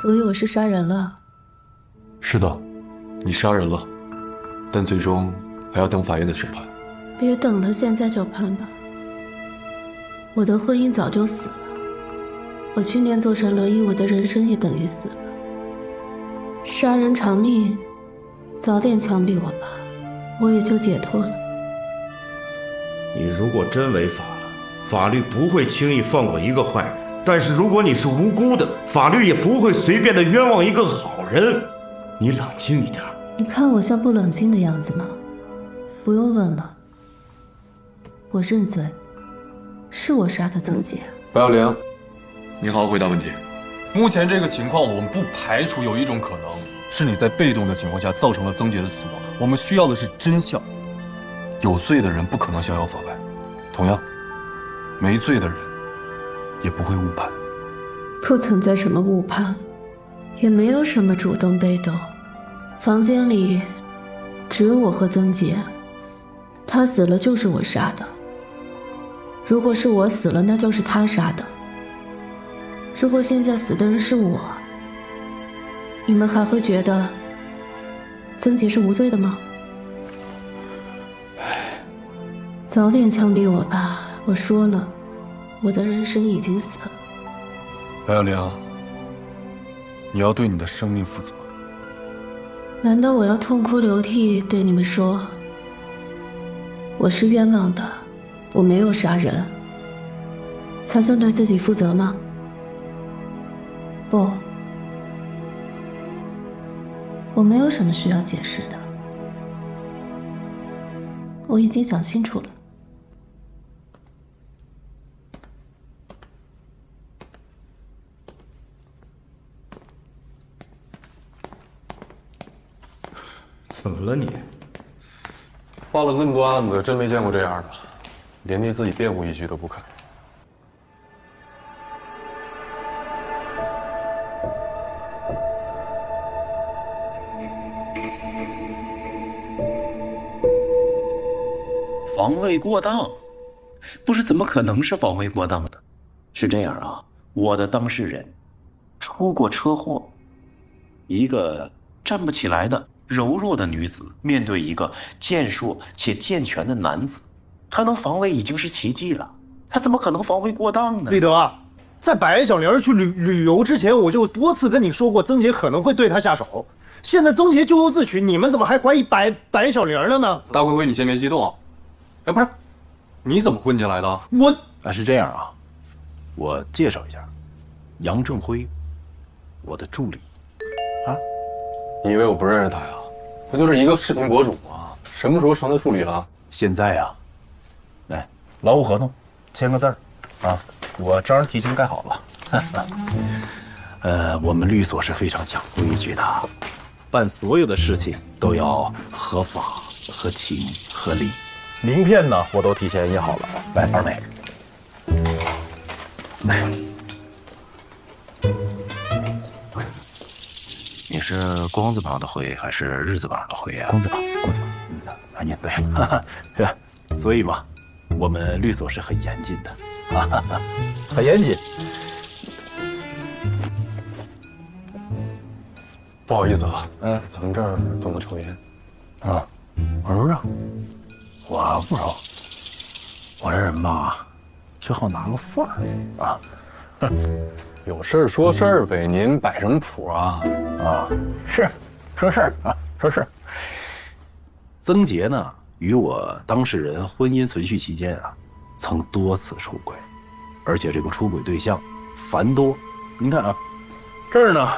所以我是杀人了。是的，你杀人了，但最终还要等法院的审判。别等了，现在就判吧。我的婚姻早就死了，我去年做成轮椅，我的人生也等于死了。杀人偿命，早点枪毙我吧，我也就解脱了。你如果真违法了，法律不会轻易放过一个坏人。但是如果你是无辜的，法律也不会随便的冤枉一个好人。你冷静一点。你看我像不冷静的样子吗？不用问了，我认罪，是我杀的曾洁。白小玲，你好好回答问题。目前这个情况，我们不排除有一种可能是你在被动的情况下造成了曾洁的死亡。我们需要的是真相。有罪的人不可能逍遥法外，同样，没罪的人也不会误判。不存在什么误判，也没有什么主动被动。房间里只有我和曾洁，他死了就是我杀的。如果是我死了，那就是他杀的。如果现在死的人是我，你们还会觉得曾洁是无罪的吗？早点枪毙我吧！我说了，我的人生已经死了。白小玲，你要对你的生命负责。难道我要痛哭流涕对你们说，我是冤枉的，我没有杀人，才算对自己负责吗？不，我没有什么需要解释的，我已经想清楚了。怎么了你？报了那么多案子，真没见过这样的，连替自己辩护一句都不肯。防卫过当，不是，怎么可能是防卫过当的？是这样啊，我的当事人出过车祸，一个站不起来的柔弱的女子面对一个健硕且健全的男子，她能防卫已经是奇迹了，她怎么可能防卫过当呢？立德，在白小玲去旅游之前，我就多次跟你说过，曾洁可能会对她下手。现在曾洁咎由自取，你们怎么还怀疑白小玲了呢？大灰灰，你先别激动。哎，不是，你怎么混进来的？是这样啊，我介绍一下，杨正辉，我的助理。你以为我不认识他呀？他就是一个视频博主嘛，什么时候成他助理了？现在啊，来，劳务合同，签个字儿，啊，我章提前盖好了。我们律所是非常讲规矩的，办所有的事情都要合法、合情、合理。名片呢，我都提前印好了。来，二位，来，你是光字旁的辉还是日字旁的辉啊？光字旁。您对，是，所以嘛，我们律所是很严谨的，很严谨。不好意思啊，咱们这儿不能抽烟。我说我不抽，我这人吧，就好拿个范儿啊。有事儿说事儿呗，您摆什么谱啊？是，说事儿啊，说事儿。曾洁呢，与我当事人婚姻存续期间啊，曾多次出轨，而且这个出轨对象繁多。您看啊，这儿呢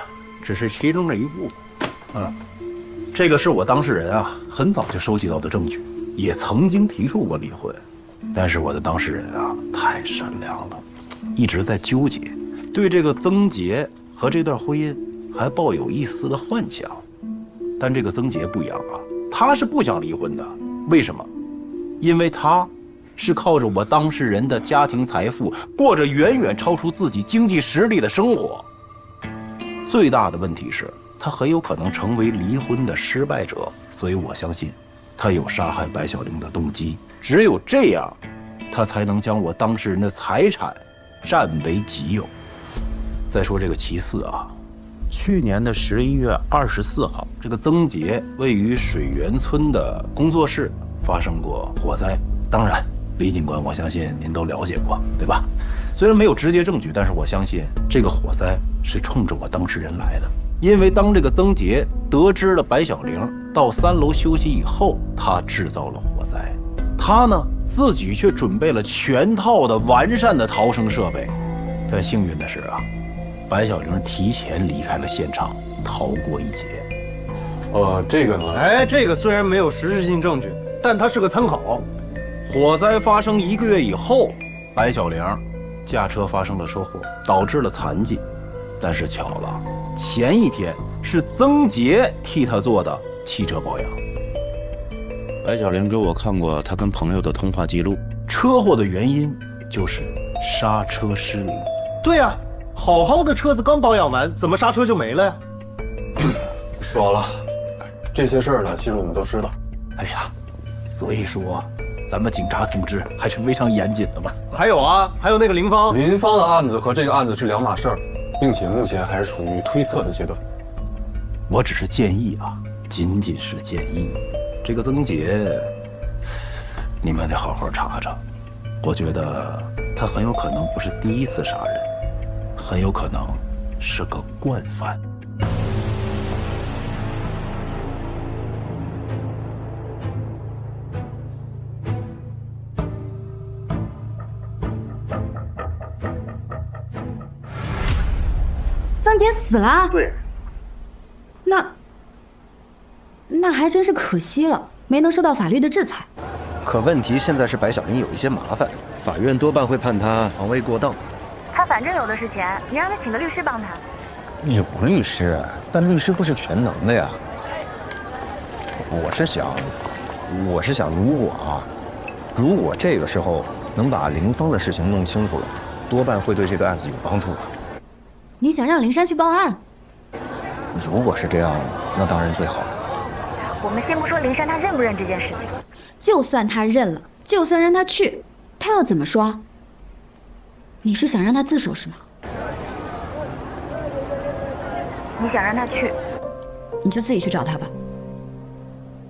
只是其中的一部分。这个是我当事人啊很早就收集到的证据，也曾经提出过离婚，但是我的当事人啊太善良了，一直在纠结，对这个曾洁和这段婚姻还抱有一丝的幻想。但这个曾洁不一样啊，她是不想离婚的。为什么？因为她是靠着我当事人的家庭财富，过着远远超出自己经济实力的生活。最大的问题是，她很有可能成为离婚的失败者，所以我相信她有杀害白小玲的动机。只有这样，她才能将我当事人的财产占为己有。再说这个其次啊，去年的11月24号，这个曾杰位于水源村的工作室发生过火灾。当然，李警官，我相信您都了解过，对吧？虽然没有直接证据，但是我相信这个火灾是冲着我当事人来的。因为当这个曾杰得知了白小玲到3楼休息以后，他制造了火灾。他呢自己却准备了全套的完善的逃生设备，但幸运的是啊，白小玲提前离开了现场，逃过一劫。这个呢？哎，这个虽然没有实质性证据，但它是个参考。火灾发生1个月以后，白小玲驾车发生了车祸，导致了残疾。但是巧了，前一天是曾杰替他做的汽车保养。白小玲给我看过她跟朋友的通话记录，车祸的原因就是刹车失灵。对呀，好好的车子刚保养完，怎么刹车就没了呀？说了，这些事儿呢，其实我们都知道。哎呀，所以说，咱们警察同志还是非常严谨的嘛。还有啊，还有那个林芳，林芳的案子和这个案子是两码事儿，并且目前还是处于推测的阶段。我只是建议啊，仅仅是建议。这个曾杰，你们得好好查查。我觉得他很有可能不是第一次杀人，很有可能是个惯犯。曾杰死了？对。那还真是可惜了，没能受到法律的制裁。可问题现在是白小玲有一些麻烦，法院多半会判她防卫过当。他反正有的是钱，你让他请个律师帮他。也不律师，但律师不是全能的呀。我是想，如果这个时候能把林芳的事情弄清楚了，多半会对这个案子有帮助的。你想让林珊去报案？如果是这样，那当然最好。我们先不说林珊她认不认这件事情，就算他认了，就算让他去，他要怎么说？你是想让他自首是吗？你想让他去，你就自己去找他吧。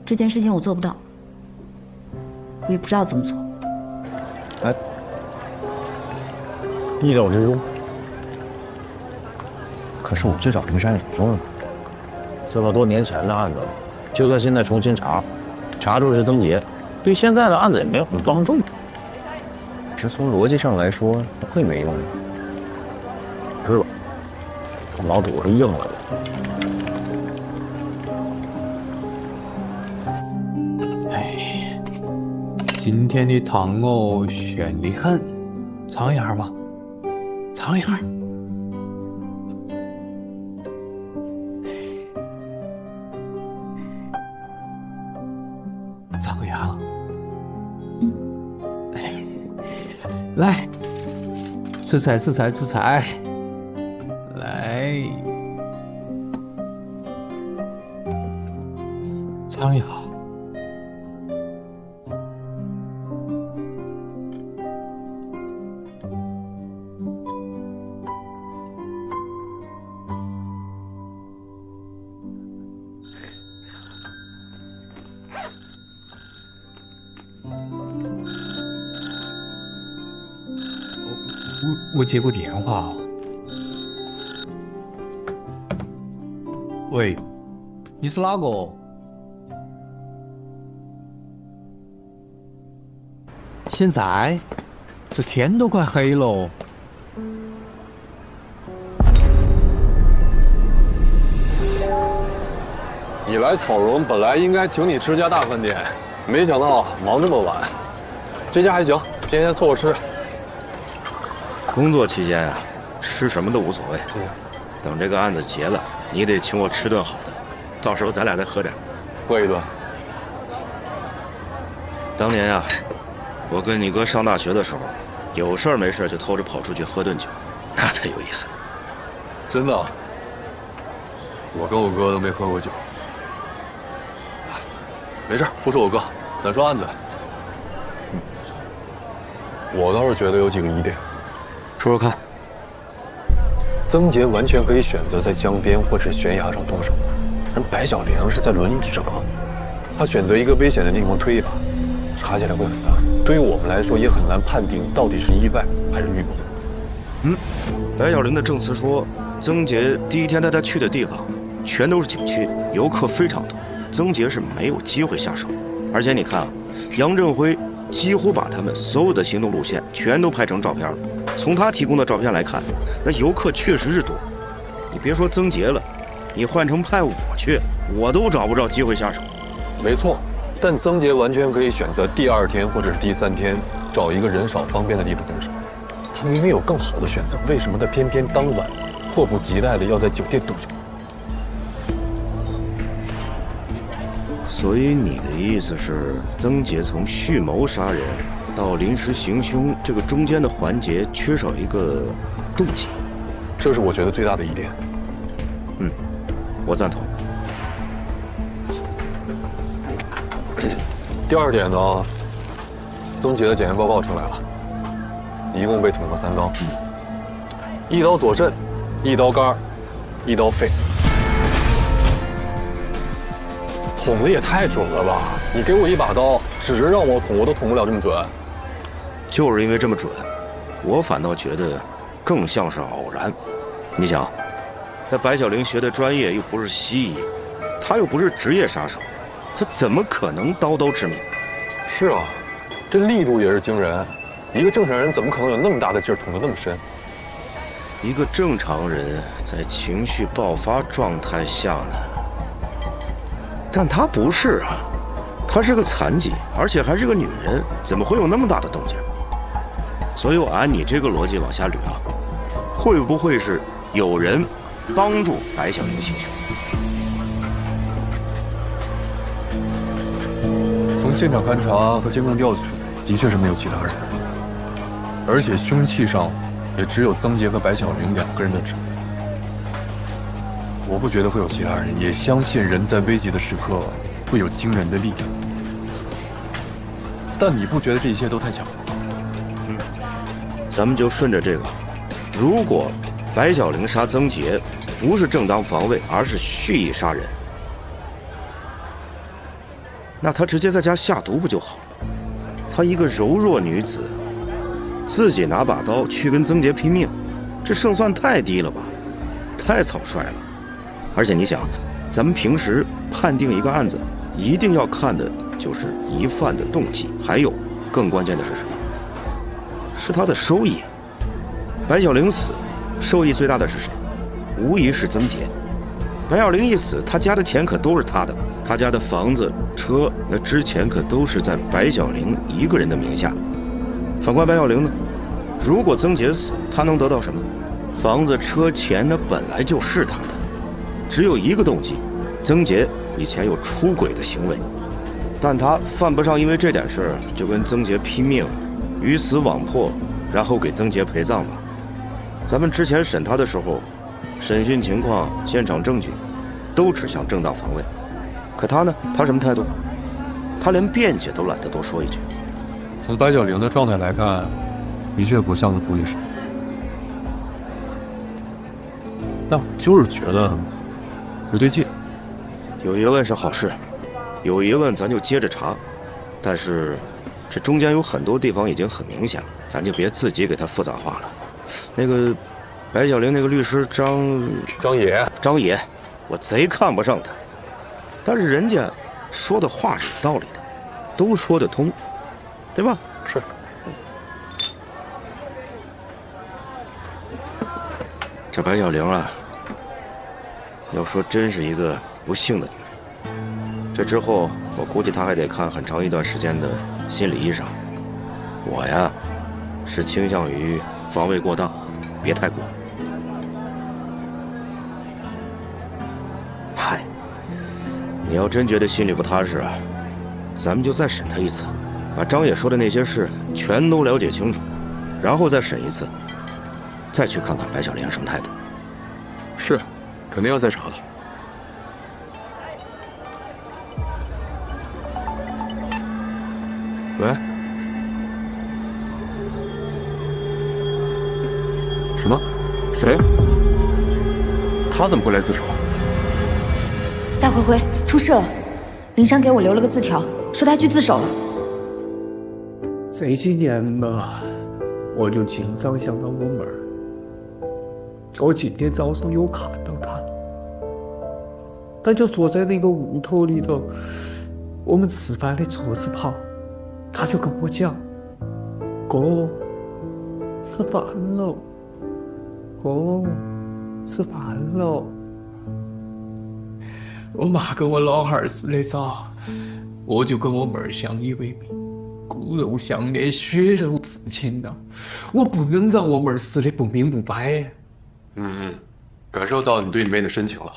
这件事情我做不到，我也不知道怎么做。哎，意料之中。可是我去找林珊怎么说呢？这么多年前的案子了，就算现在重新查出是曾杰，对现在的案子也没有什么帮助。是从逻辑上来说，会没用的。是吧？老赌是硬了的。哎，今天的糖藕鲜得很，尝一下吧，尝一下。咋个样？来，吃菜吃菜吃菜，来，尝一下。我接过电话哦。喂，你是哪个？现在？这天都快黑了。你来草荣本来应该请你吃家大饭店，没想到忙这么晚。这家还行，今天凑合吃。工作期间啊，吃什么都无所谓。等这个案子结了，你得请我吃顿好的，到时候咱俩再喝点。喝一顿。当年呀，我跟你哥上大学的时候，有事没事就偷着跑出去喝顿酒，那才有意思。真的？我跟我哥都没喝过酒。没事，不是我哥，咱说案子。我倒是觉得有几个疑点。说说看。曾杰完全可以选择在江边或者悬崖上动手，而白小玲是在轮椅上，他选择一个危险的地方推一把，查起来会很大。对于我们来说，也很难判定到底是意外还是预谋。白小玲的证词说，曾杰第一天带他去的地方全都是景区，游客非常多，曾杰是没有机会下手。而且你看啊，杨振辉几乎把他们所有的行动路线全都拍成照片了。从他提供的照片来看，那游客确实是多。你别说曾杰了，你换成派我去，我都找不着机会下手。没错，但曾杰完全可以选择第2天或者是第3天，找一个人少方便的地方动手。他明明有更好的选择，为什么他偏偏当晚迫不及待的要在酒店动手？所以你的意思是，曾杰从蓄谋杀人到临时行凶这个中间的环节缺少一个动机，这是我觉得最大的疑点。我赞同。第2点呢，曾杰的检验报告出来了，一共被捅了3刀，1刀左肾，1刀肝，1刀肺。捅的也太准了吧！你给我一把刀，只是让我捅，我都捅不了这么准。就是因为这么准，我反倒觉得更像是偶然。你想，那白小玲学的专业又不是西医，她又不是职业杀手，她怎么可能刀刀致命？是啊，这力度也是惊人。一个正常人怎么可能有那么大的劲儿捅得那么深？一个正常人在情绪爆发状态下呢？但她不是啊，她是个残疾，而且还是个女人，怎么会有那么大的动静？所以我按你这个逻辑往下捋啊，会不会是有人帮助白小玲行凶？从现场勘查和监控调取，的确是没有其他人，而且凶器上也只有曾杰和白小玲2个人的指纹。我不觉得会有其他人，也相信人在危急的时刻会有惊人的力量。但你不觉得这一切都太巧了吗？咱们就顺着这个，如果白小玲杀曾杰不是正当防卫，而是蓄意杀人，那她直接在家下毒不就好了？她一个柔弱女子，自己拿把刀去跟曾杰拼命，这胜算太低了吧，太草率了。而且你想，咱们平时判定一个案子，一定要看的就是疑犯的动机，还有更关键的是什么？是他的收益。白小玲死，受益最大的是谁？无疑是曾杰。白小玲一死，他家的钱可都是他的，他家的房子、车，那之前可都是在白小玲一个人的名下。反观白小玲呢？如果曾杰死，他能得到什么？房子、车、钱，那本来就是他的。只有一个动机，曾杰以前有出轨的行为，但他犯不上因为这点事儿就跟曾杰拼命，鱼死网破，然后给曾杰陪葬吧。咱们之前审他的时候，审讯情况、现场证据都指向正当防卫，可他呢？他什么态度？他连辩解都懒得多说一句。从白小玲的状态来看，的确不像是故意杀，但我就是觉得不对劲。有疑问是好事，有疑问咱就接着查，但是这中间有很多地方已经很明显了，咱就别自己给它复杂化了。那个白小玲那个律师张野，我贼看不上他，但是人家说的话是有道理的，都说得通，对吧？是。这白小玲啊，要说真是一个不幸的女人。这之后，我估计她还得看很长一段时间的心理医生。我呀，是倾向于防卫过当，别太过。嗨，你要真觉得心里不踏实啊，咱们就再审她一次，把张野说的那些事全都了解清楚，然后再审一次，再去看看白小玲什么态度。是，肯定要再查的。喂？什么？谁？他怎么会来自首？大灰灰出事了，林珊给我留了个字条，说他去自首了。这几年嘛，我就经常想到我妹儿。我今天早上有看到她，她就坐在那个屋头里头，我们吃饭的桌子旁，她就跟我讲：“哥，吃饭了，哥，吃饭了。”我妈跟我老汉儿似的早，我就跟我妹儿相依为命，骨肉相连，血肉至亲的。我不能让我妹儿死的不明不白。感受到你对你妹的深情了。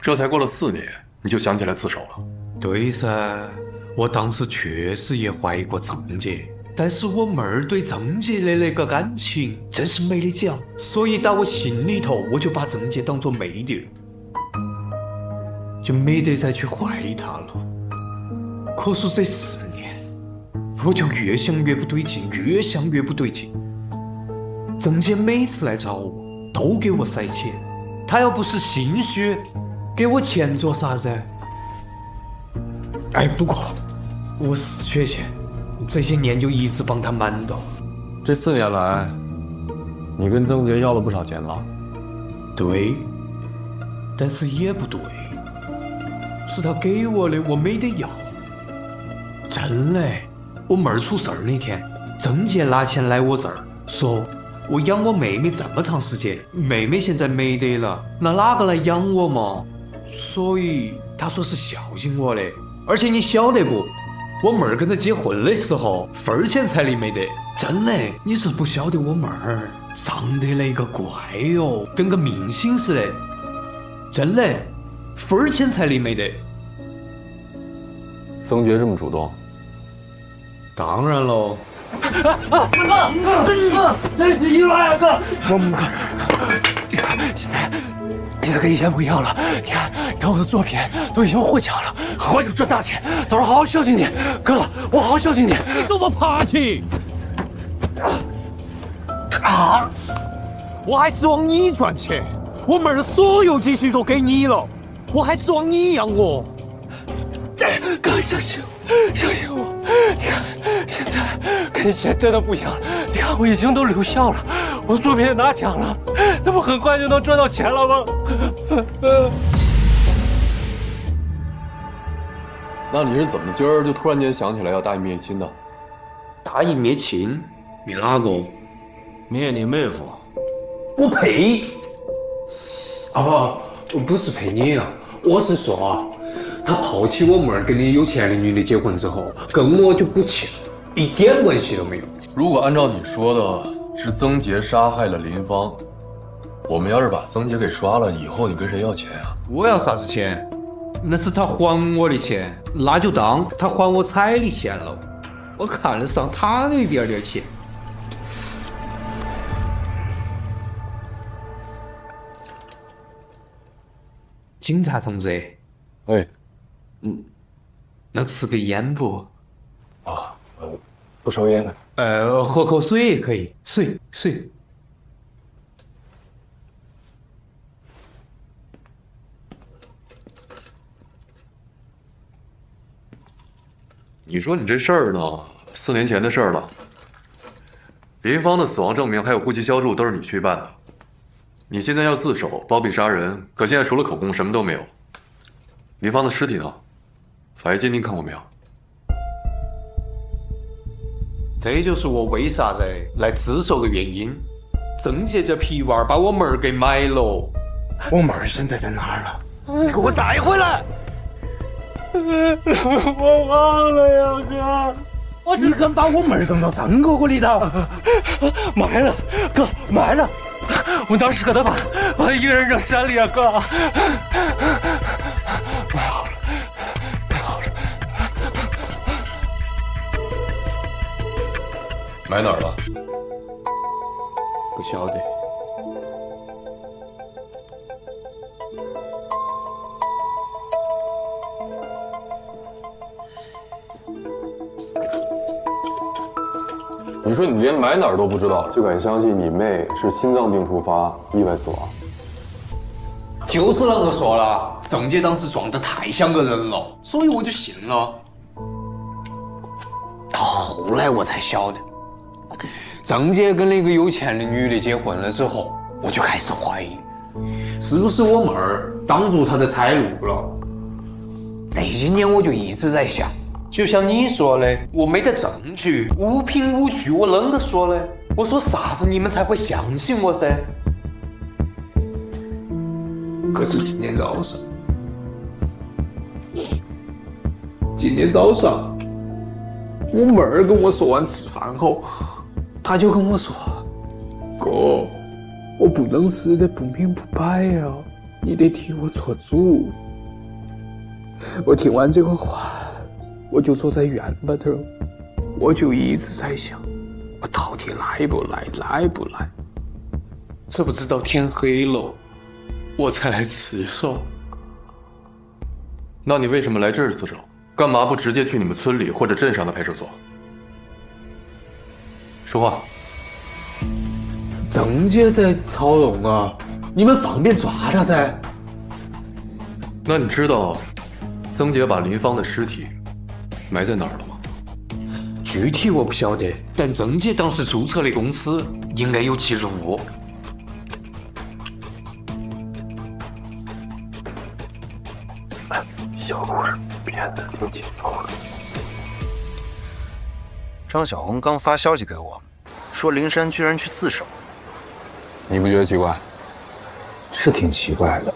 这才过了4年，你就想起来自首了？对噻，我当时确实也怀疑过郑杰，但是我妹儿对郑杰的那个感情真是没得讲，所以在我心里头，我就把郑杰当作妹弟儿，就没得再去怀疑他了。可是这4年，我就越想越不对劲，越想越不对劲。郑杰每次来找我，都给我塞钱，他要不是心虚，给我钱做啥子？哎，不过我是缺钱，这些年就一直帮他瞒到。这4年来，你跟曾杰要了不少钱了。对，但是也不对，是他给我的，我没得要。真的，我妹儿出事儿那天，郑杰拿钱来我这儿，说我养我妹妹这么长时间，妹妹现在没得了，那哪个来养我嘛？所以他说是孝敬我的。而且你晓得不？我妹儿跟他结婚的时候，分钱彩礼没得。真的，你是不晓得我妹儿长得那个怪哟，跟个明星似的。真的，分钱彩礼没得。曾杰这么主动？当然喽。真是意外啊，哥！现在跟以前不一样了。你看我的作品都已经获奖了，很快就赚大钱。到时候好好孝敬你，哥，我好好孝敬你。你给我爬起！我还指望你赚钱，我妹儿的所有积蓄都给你了，我还指望你养我。哥，相信我，相信我。你看，现在跟以前真的不一样了。你看，我已经都留校了，我作品也拿奖了，那不很快就能赚到钱了吗？那你是怎么今儿就突然间想起来要大义灭亲的？大义灭亲？灭哪个？灭你妹夫。我呸！不是陪你啊，我是说啊，他抛弃我妹儿跟你有钱的女的结婚之后，跟我就不亲，一点关系都没有。如果按照你说的是曾杰杀害了林芳，我们要是把曾杰给刷了，以后你跟谁要钱啊？我要啥子钱？那是他还我的钱，那就当他还我彩礼钱了。我看得上他那一点点钱。警察同志，能吃个烟不？不抽烟的。喝口水也可以，水。你说你这事儿呢，4年前的事儿了。林芳的死亡证明还有户籍销注都是你去办的。你现在要自首包庇杀人，可现在除了口供什么都没有。林芳的尸体呢？法医鉴定看过没有？这就是我为啥子来自首的原因。郑杰这皮娃儿把我妹儿给买了。我妹儿现在在哪儿了？你给我带回来！我忘了呀，哥。你敢把我妹儿扔到三哥哥里头？买了，哥，买了。我当时可能把一个人扔山里啊，哥。买好了。买哪儿了？不晓得。你说你连买哪儿都不知道，就敢相信你妹是心脏病突发意外死亡？就是那个说了，郑姐当时装得太像个人了，所以我就信了。到后来我才晓得，郑姐跟那个有钱的女的结婚了之后，我就开始怀疑，是不是我妹儿挡住她的财路了？这几年我就一直在想，就像你说的，我没得证据，无凭无据，我啷个说呢？我说啥子你们才会相信我噻？可是今天早上，我妹儿跟我说完吃饭后，她就跟我说：“哥，我不能死得不明不白呀，你得替我做主。”我听完这个话，我就坐在院巴头，我就一直在想，我到底来不来？这不知道天黑了，我才来自首。那你为什么来这儿自首？干嘛不直接去你们村里或者镇上的派出所？说话。郑姐在曹荣啊，你们方便抓她噻。那你知道曾杰把林芳的尸体埋在哪儿了吗？具体我不晓得，但郑姐当时注册的公司应该有记录。小故事变得挺紧凑了。张小红刚发消息给我，说灵山居然去自首。你不觉得奇怪？是挺奇怪的。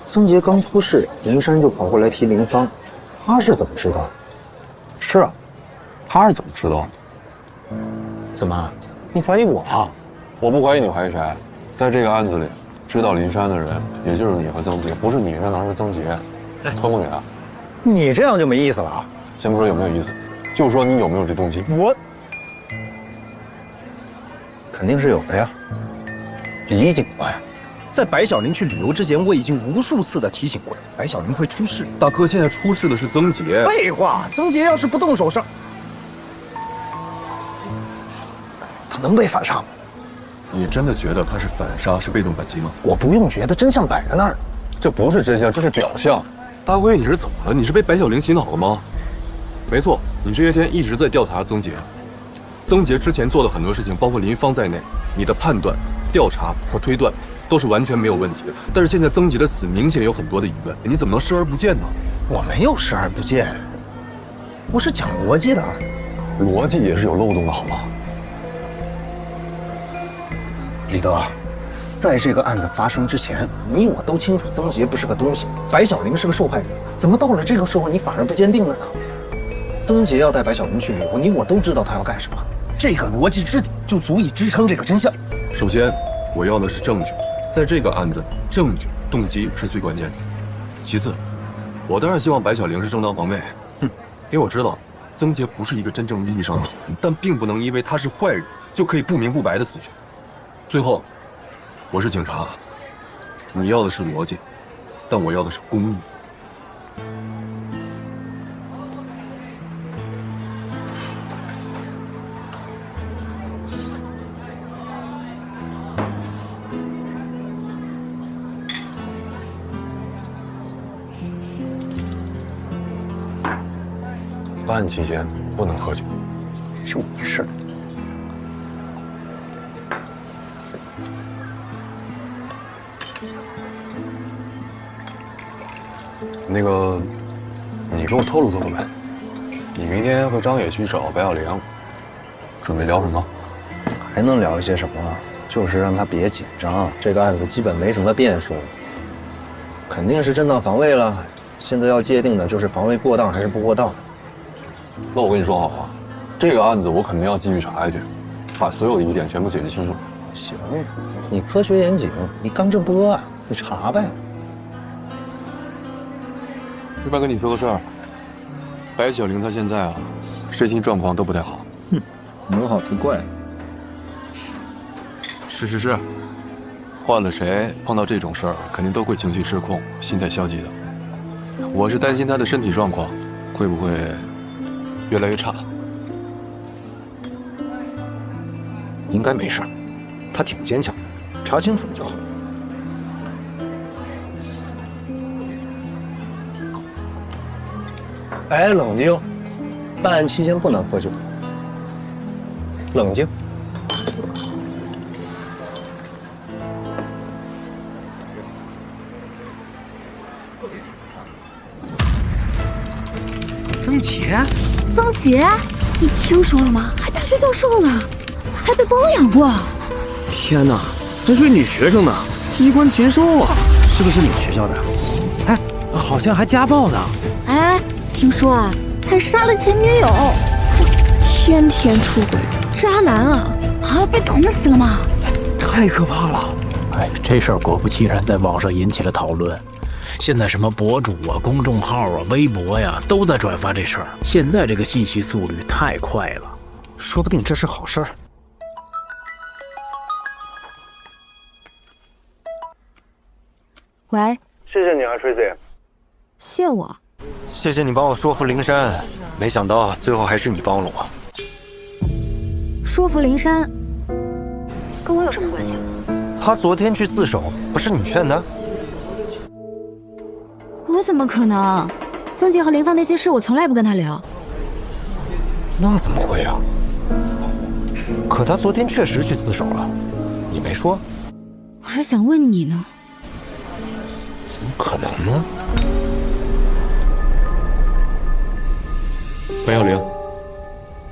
曾杰刚出事，灵山就跑过来提林芳，他是怎么知道？是啊，他是怎么知道的？怎么？你怀疑我啊？我不怀疑你，怀疑谁？在这个案子里，知道林山的人，也就是你和曾杰，不是你那哪是曾杰？托梦给他。你这样就没意思了啊！先不说有没有意思，就说你有没有这动机。我肯定是有的呀。李警官，在白小玲去旅游之前，我已经无数次的提醒过白小玲会出事。大哥，现在出事的是曾杰。废话，曾杰要是不动手上，他能被反杀吗？你真的觉得他是反杀，是被动反击吗？我不用觉得，真相摆在那儿。这不是真相，这是表象。大贵，你是怎么了？你是被白小玲洗脑了吗？没错，你这些天一直在调查曾杰。曾杰之前做的很多事情，包括林芳在内，你的判断、调查和推断都是完全没有问题的。但是现在曾杰的死明显有很多的疑问，你怎么能视而不见呢？我没有视而不见，我是讲逻辑的。逻辑也是有漏洞的，好吗？李德，在这个案子发生之前，你我都清楚曾杰不是个东西，白小玲是个受害者。怎么到了这个时候，你反而不坚定了呢？曾杰要带白小玲去旅游，你我都知道他要干什么，这个逻辑支底就足以支撑这个真相。首先，我要的是证据，在这个案子，证据、动机是最关键的。其次，我当然希望白小玲是正当防卫，因为我知道曾杰不是一个真正意义上的好人，但并不能因为他是坏人就可以不明不白的死去。最后，我是警察，你要的是逻辑，但我要的是公义。办案期间不能喝酒，是我的事。那个，你给我透露透露呗，你明天和张野去找白小玲，准备聊什么？还能聊一些什么？就是让他别紧张，这个案子基本没什么变数，肯定是正当防卫了。现在要界定的就是防卫过当还是不过当。那我跟你说好啊，这个案子我肯定要继续查下去，把所有的疑点全部解决清楚。行，你科学严谨，你刚正不阿，你查呗。顺便跟你说个事儿，白小玲她现在啊，身心状况都不太好。能好才怪。是，换了谁碰到这种事儿，肯定都会情绪失控、心态消极的。我是担心她的身体状况会不会越来越差。应该没事，他挺坚强的，查清楚就好。哎，冷静！办案期间不能喝酒。冷静。曾杰，曾杰，你听说了吗？还大学教授呢，还被包养过。天哪，还是女学生呢，衣冠禽兽啊！是不是你们学校的？哎，好像还家暴呢。哎，听说啊，还杀了前女友，天天出轨，渣男啊！啊，被捅死了吗？太可怕了！哎，这事儿果不其然在网上引起了讨论。现在什么博主啊、公众号啊、微博呀，都在转发这事儿。现在这个信息速率太快了，说不定这是好事儿。喂，谢谢你啊 ，Tracy。谢我？谢谢你帮我说服灵山，没想到最后还是你帮了我。说服灵山，跟我有什么关系？他昨天去自首，不是你劝的？我怎么可能？曾杰和林芳那些事，我从来不跟他聊。那怎么会啊？可他昨天确实去自首了，你没说？我还想问你呢。怎么可能呢？白小玲，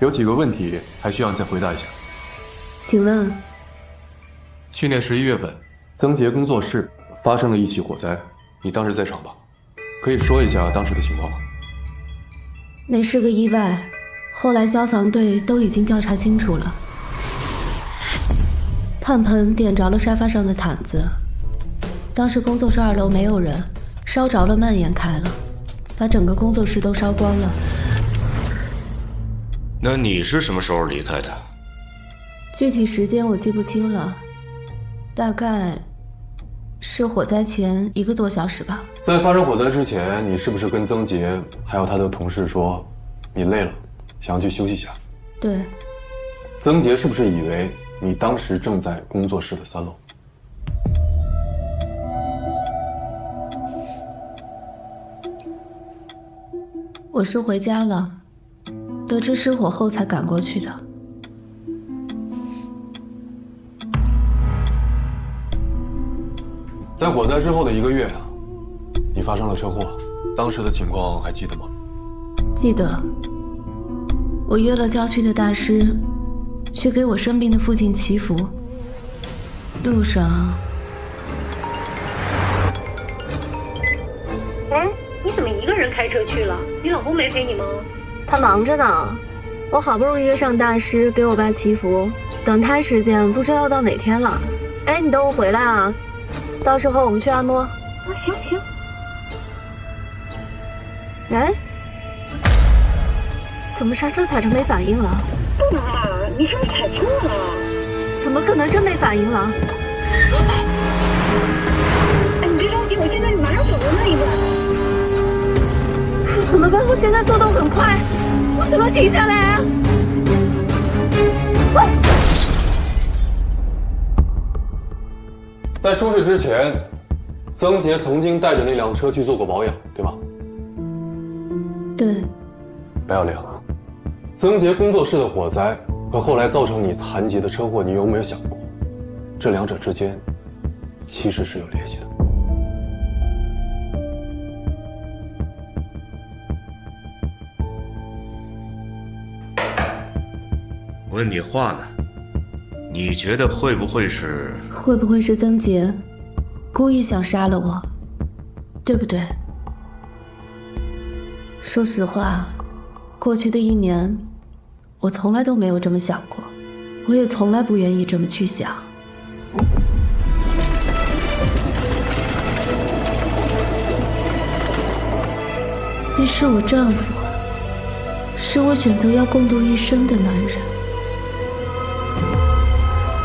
有几个问题还需要你再回答一下。请问，去年11月份，曾杰工作室发生了一起火灾，你当时在场吧？可以说一下当时的情况吗？那是个意外，后来消防队都已经调查清楚了。炭盆点着了沙发上的毯子，当时工作室2楼没有人，烧着了蔓延开了，把整个工作室都烧光了。那你是什么时候离开的？具体时间我记不清了，大概是火灾前1个多小时吧。在发生火灾之前，你是不是跟曾杰还有他的同事说，你累了，想要去休息一下？对。曾杰是不是以为你当时正在工作室的3楼？我是回家了，得知失火后才赶过去的。在火灾之后的1个月啊，你发生了车祸，当时的情况还记得吗？记得。我约了郊区的大师，去给我生病的父亲祈福。路上，哎，你怎么一个人开车去了？你老公没陪你吗？他忙着呢。我好不容易约上大师给我爸祈福，等他时间不知道到哪天了。哎，你等我回来啊，到时候我们去按摩。啊，行行。哎，怎么刹车踩着没反应了？不能啊，你是不是踩错了？怎么可能真没反应了？哎，你别着急，我现在马上走到那一段。怎么办？我现在速度很快，我怎么停下来啊？在出事之前，曾杰曾经带着那辆车去做过保养，对吗？对。白小玲，曾杰工作室的火灾和后来造成你残疾的车祸，你有没有想过，这2者之间其实是有联系的？问你话呢，你觉得会不会是？会不会是曾杰故意想杀了我，对不对？说实话，过去的1年，我从来都没有这么想过，我也从来不愿意这么去想。你是我丈夫，是我选择要共度一生的男人。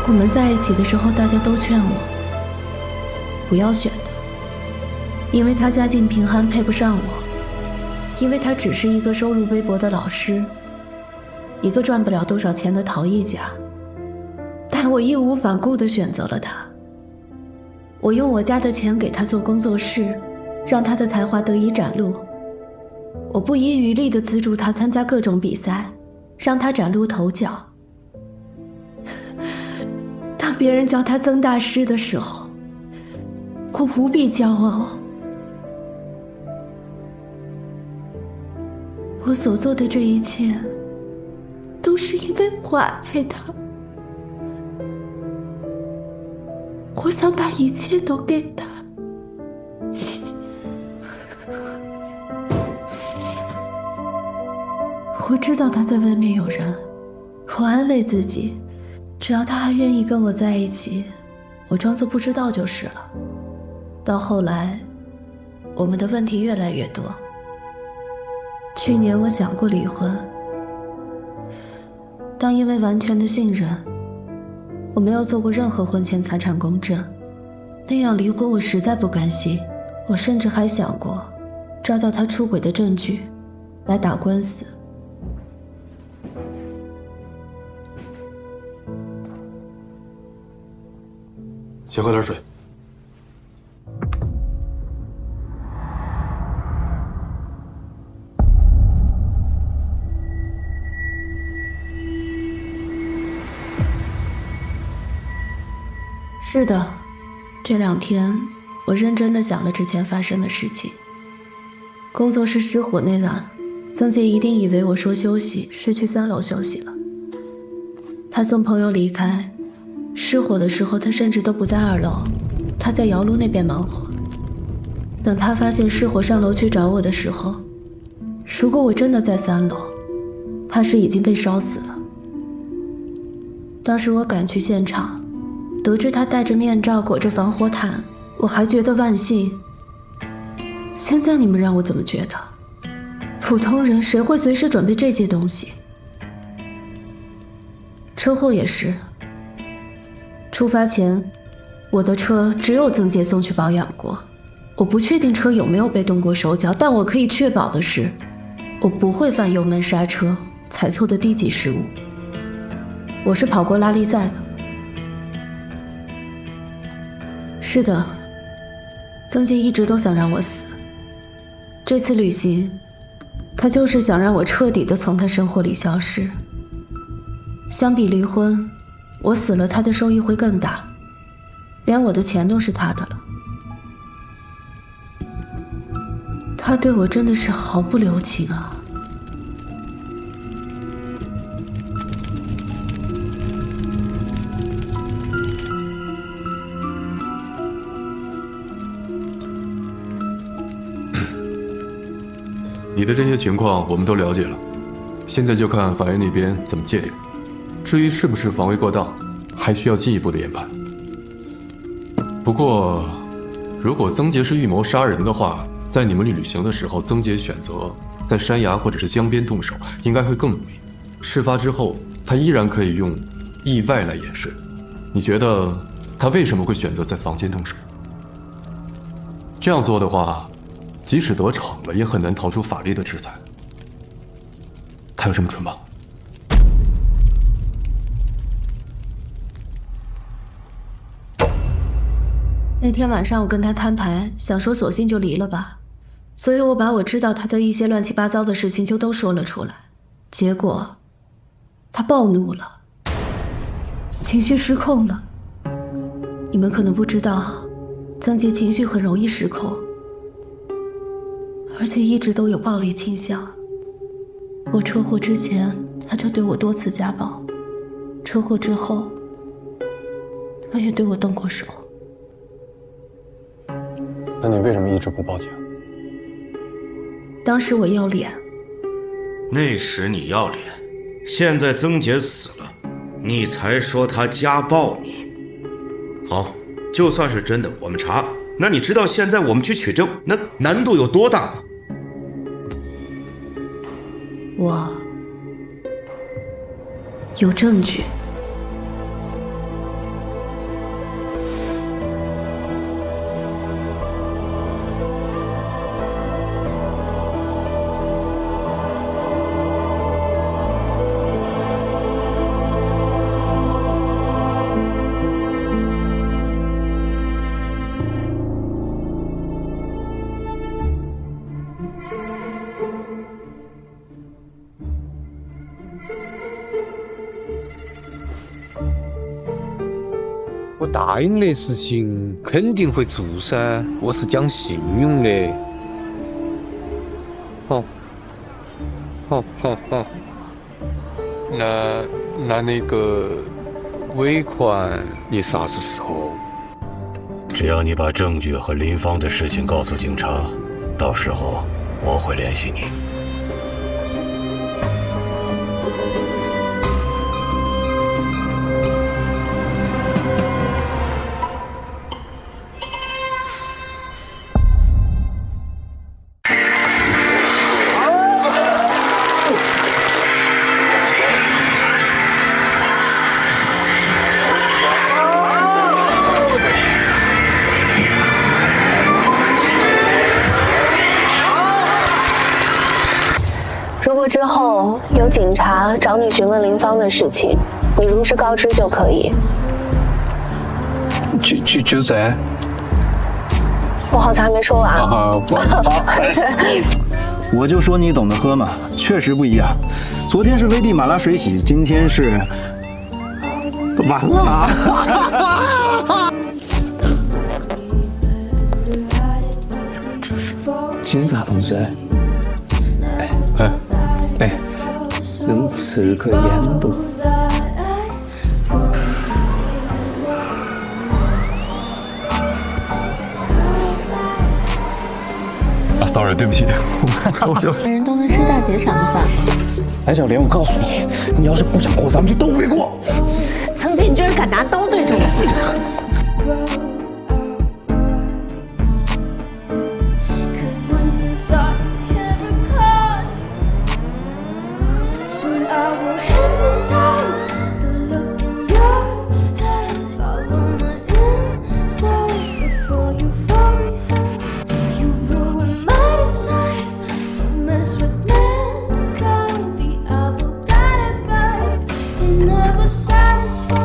我们在一起的时候，大家都劝我不要选他，因为他家境贫寒，配不上我。因为他只是一个收入微薄的老师，一个赚不了多少钱的陶艺家。但我义无反顾地选择了他。我用我家的钱给他做工作室，让他的才华得以展露。我不遗余力地资助他参加各种比赛，让他崭露头角。当别人叫他曾大师的时候，我无比骄傲。我所做的这一切，都是因为我爱他。我想把一切都给他。我知道他在外面有人，我安慰自己，只要他还愿意跟我在一起，我装作不知道就是了。到后来，我们的问题越来越多。去年我想过离婚，但因为完全的信任，我没有做过任何婚前财产公证，那样离婚我实在不甘心。我甚至还想过抓到他出轨的证据来打官司。先喝点水。是的，这2天我认真地想了之前发生的事情。工作室失火那晚，曾杰一定以为我说休息是去3楼休息了。他送朋友离开，失火的时候他甚至都不在2楼，他在窑炉那边忙活。等他发现失火上楼去找我的时候，如果我真的在3楼，怕是已经被烧死了。当时我赶去现场，得知他戴着面罩裹着防火毯，我还觉得万幸。现在你们让我怎么觉得？普通人谁会随时准备这些东西？车祸也是，出发前我的车只有曾杰送去保养过，我不确定车有没有被动过手脚，但我可以确保的是，我不会犯油门刹车踩错的低级失误。我是跑过拉力赛的。是的，曾杰一直都想让我死。这次旅行，他就是想让我彻底的从他生活里消失。相比离婚，我死了他的收益会更大，连我的钱都是他的了。他对我真的是毫不留情啊。你的这些情况我们都了解了，现在就看法院那边怎么界定。至于是不是防卫过当，还需要进一步的研判。不过，如果曾杰是预谋杀人的话，在你们旅行的时候，曾杰选择在山崖或者是江边动手，应该会更容易。事发之后，他依然可以用意外来掩饰。你觉得他为什么会选择在房间动手？这样做的话，即使得逞了，也很难逃出法律的制裁。他有这么蠢吗？那天晚上我跟他摊牌，想说索性就离了吧，所以我把我知道他的一些乱七八糟的事情就都说了出来。结果，他暴怒了，情绪失控了。你们可能不知道，曾杰情绪很容易失控，而且一直都有暴力倾向。我车祸之前，他就对我多次家暴；车祸之后，他也对我动过手。那你为什么一直不报警？当时我要脸。那时你要脸，现在曾杰死了，你才说他家暴你。好，就算是真的，我们查。那你知道现在我们去取证，那难度有多大吗？我有证据。我答应的事情肯定会做噻，我是讲信用的。好，那个尾款你啥子时候？只要你把证据和林芳的事情告诉警察，到时候我会联系你。如果之后有警察找你询问林芳的事情，你如实告知就可以。就在。我好像还没说完。好，我就说你懂得喝嘛，确实不一样。昨天是危地马拉水洗，今天是完了。警察同志，能吃颗烟不？sorry， 对不起，人人都能吃大姐赏的饭吗？白小莲，我告诉你，你要是不想过，咱们就都别过。曾经你居然敢拿刀对着我！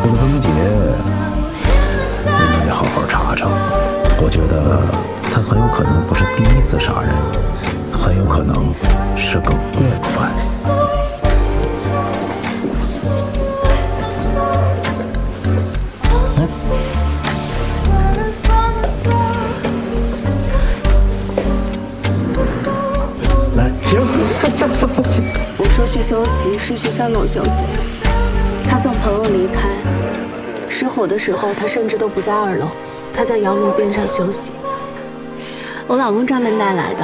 这个曾杰，你得好好查查。我觉得他很有可能不是第一次杀人，很有可能是个惯犯。来，行。我说去休息，是去3楼休息。他送朋友离开，失火的时候，他甚至都不在2楼，他在摇铃边上休息。我老公专门带来的，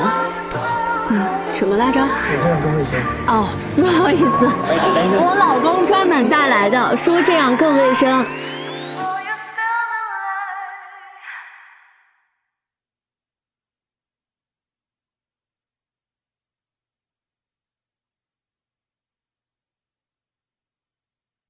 什么来着？手这样更卫生。哦，不好意思，我老公专门带来的，说这样更卫生。